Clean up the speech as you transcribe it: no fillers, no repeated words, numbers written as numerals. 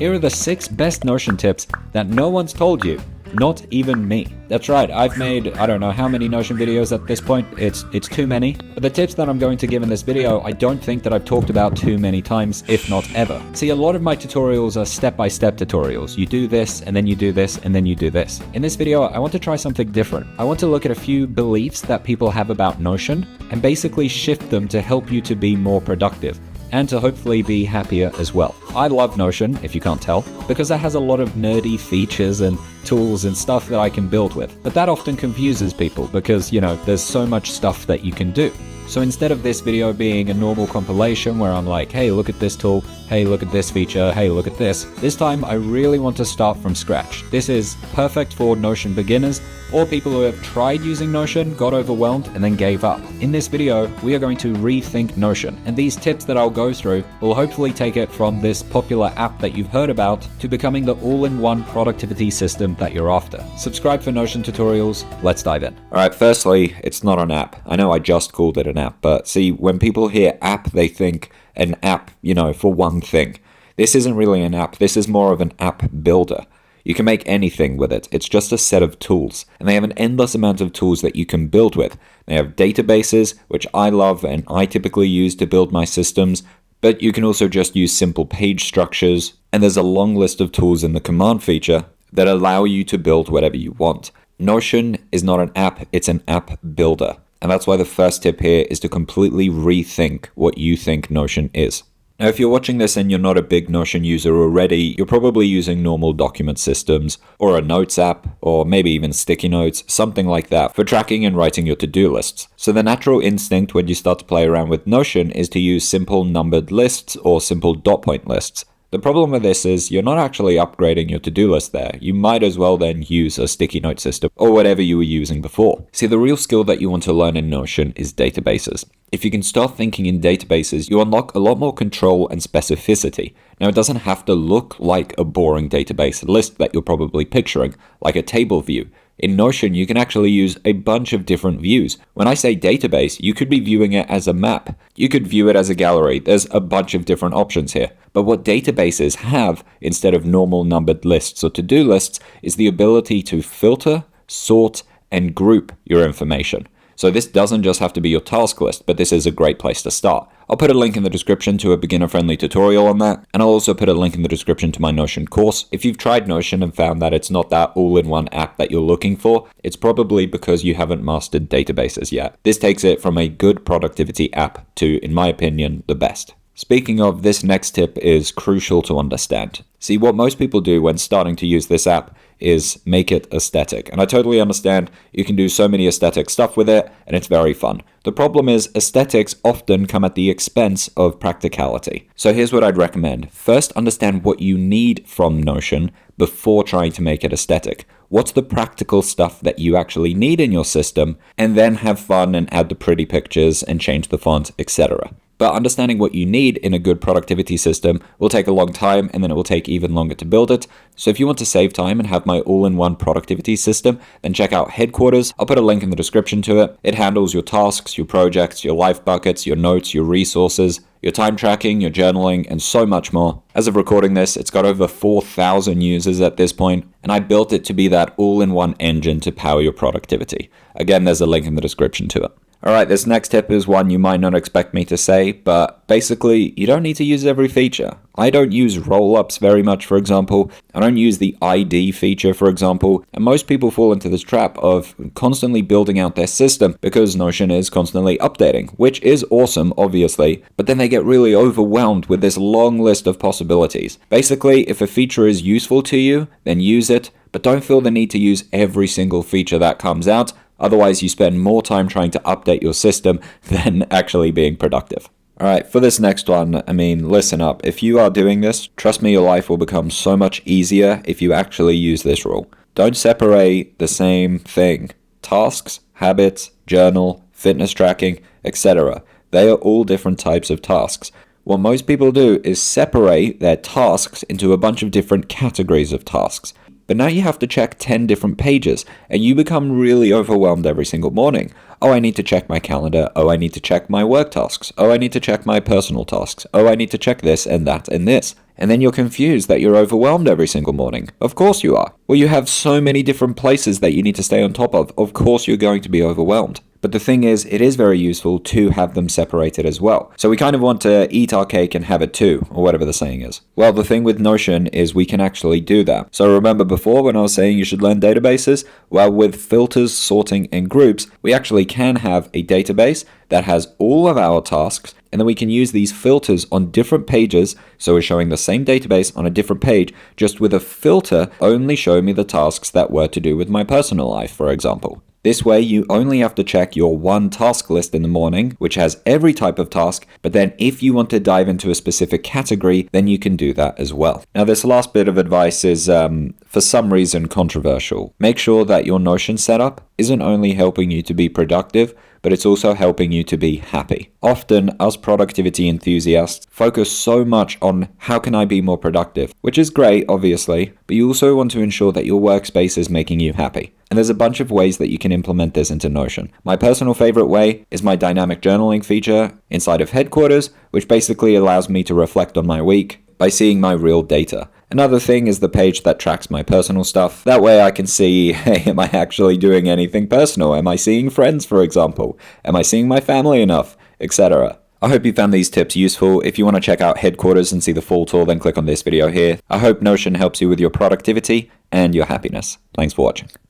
Here are the 6 best Notion tips that no one's told you. Not even me. That's right, I've made, I don't know how many Notion videos at this point, it's too many. But the tips that I'm going to give in this video, I don't think that I've talked about too many times, if not ever. See, a lot of my tutorials are step-by-step tutorials. You do this, and then you do this, and then you do this. In this video, I want to try something different. I want to look at a few beliefs that people have about Notion, and basically shift them to help you to be more productive, and to hopefully be happier as well. I love Notion, if you can't tell, because it has a lot of nerdy features and tools and stuff that I can build with. But that often confuses people because, there's so much stuff that you can do. So instead of this video being a normal compilation where I'm like, hey, look at this tool, hey, look at this feature, hey, look at this time I really want to start from scratch. This is perfect for Notion beginners or people who have tried using Notion, got overwhelmed, and then gave up. In this video, we are going to rethink Notion, and these tips that I'll go through will hopefully take it from this popular app that you've heard about to becoming the all-in-one productivity system that you're after. Subscribe for Notion tutorials. Let's dive in. All right, firstly, it's not an app. I know I just called it an app, but see, when people hear app, they think an app, for one thing. This isn't really an app. This is more of an app builder. You can make anything with it. It's just a set of tools, and they have an endless amount of tools that you can build with. They have databases, which I love and I typically use to build my systems, but you can also just use simple page structures, and there's a long list of tools in the command feature that allow you to build whatever you want. Notion is not an app, it's an app builder. And that's why the first tip here is to completely rethink what you think Notion is. Now, if you're watching this and you're not a big Notion user already, you're probably using normal document systems or a notes app, or maybe even sticky notes, something like that, for tracking and writing your to-do lists. So the natural instinct when you start to play around with Notion is to use simple numbered lists or simple dot point lists. The problem with this is you're not actually upgrading your to-do list there. You might as well then use a sticky note system or whatever you were using before. See, the real skill that you want to learn in Notion is databases. If you can start thinking in databases, you unlock a lot more control and specificity. Now, it doesn't have to look like a boring database list that you're probably picturing, like a table view. In Notion, you can actually use a bunch of different views. When I say database, you could be viewing it as a map. You could view it as a gallery. There's a bunch of different options here. But what databases have, instead of normal numbered lists or to-do lists, is the ability to filter, sort, and group your information. So this doesn't just have to be your task list, but this is a great place to start. I'll put a link in the description to a beginner-friendly tutorial on that, and I'll also put a link in the description to my Notion course. If you've tried Notion and found that it's not that all-in-one app that you're looking for, it's probably because you haven't mastered databases yet. This takes it from a good productivity app to, in my opinion, the best. Speaking of, this next tip is crucial to understand. See, what most people do when starting to use this app is make it aesthetic. And I totally understand you can do so many aesthetic stuff with it, and it's very fun. The problem is aesthetics often come at the expense of practicality. So here's what I'd recommend. First, understand what you need from Notion before trying to make it aesthetic. What's the practical stuff that you actually need in your system? And then have fun and add the pretty pictures and change the font, etc. But understanding what you need in a good productivity system will take a long time, and then it will take even longer to build it. So if you want to save time and have my all-in-one productivity system, then check out Headquarters. I'll put a link in the description to it. It handles your tasks, your projects, your life buckets, your notes, your resources, your time tracking, your journaling, and so much more. As of recording this, it's got over 4,000 users at this point, and I built it to be that all-in-one engine to power your productivity. Again, there's a link in the description to it. Alright, this next tip is one you might not expect me to say, but basically, you don't need to use every feature. I don't use roll-ups very much, for example. I don't use the ID feature, for example. And most people fall into this trap of constantly building out their system because Notion is constantly updating, which is awesome, obviously. But then they get really overwhelmed with this long list of possibilities. Basically, if a feature is useful to you, then use it, but don't feel the need to use every single feature that comes out. Otherwise, you spend more time trying to update your system than actually being productive. All right, for this next one, listen up. If you are doing this, trust me, your life will become so much easier if you actually use this rule. Don't separate the same thing. Tasks, habits, journal, fitness tracking, etc. They are all different types of tasks. What most people do is separate their tasks into a bunch of different categories of tasks. But now you have to check 10 different pages, and you become really overwhelmed every single morning. Oh, I need to check my calendar. Oh, I need to check my work tasks. Oh, I need to check my personal tasks. Oh, I need to check this and that and this. and then you're confused that you're overwhelmed every single morning. Of course you are. Well, you have so many different places that you need to stay on top of. Of course you're going to be overwhelmed. But the thing is, it is very useful to have them separated as well. So we kind of want to eat our cake and have it too, or whatever the saying is. Well, the thing with Notion is we can actually do that. So remember before when I was saying you should learn databases? Well, with filters, sorting, and groups, we actually can have a database that has all of our tasks, and then we can use these filters on different pages, so we're showing the same database on a different page, just with a filter only show me the tasks that were to do with my personal life, for example. This way, you only have to check your one task list in the morning, which has every type of task, but then if you want to dive into a specific category, then you can do that as well. Now, this last bit of advice is, for some reason, controversial. Make sure that your Notion setup isn't only helping you to be productive, but it's also helping you to be happy. Often, us productivity enthusiasts focus so much on how can I be more productive, which is great, obviously, but you also want to ensure that your workspace is making you happy. And there's a bunch of ways that you can implement this into Notion. My personal favorite way is my dynamic journaling feature inside of Headquarters, which basically allows me to reflect on my week by seeing my real data. Another thing is the page that tracks my personal stuff. That way I can see, hey, am I actually doing anything personal? Am I seeing friends, for example? Am I seeing my family enough? Etc. I hope you found these tips useful. If you want to check out Headquarters and see the full tour, then click on this video here. I hope Notion helps you with your productivity and your happiness. Thanks for watching.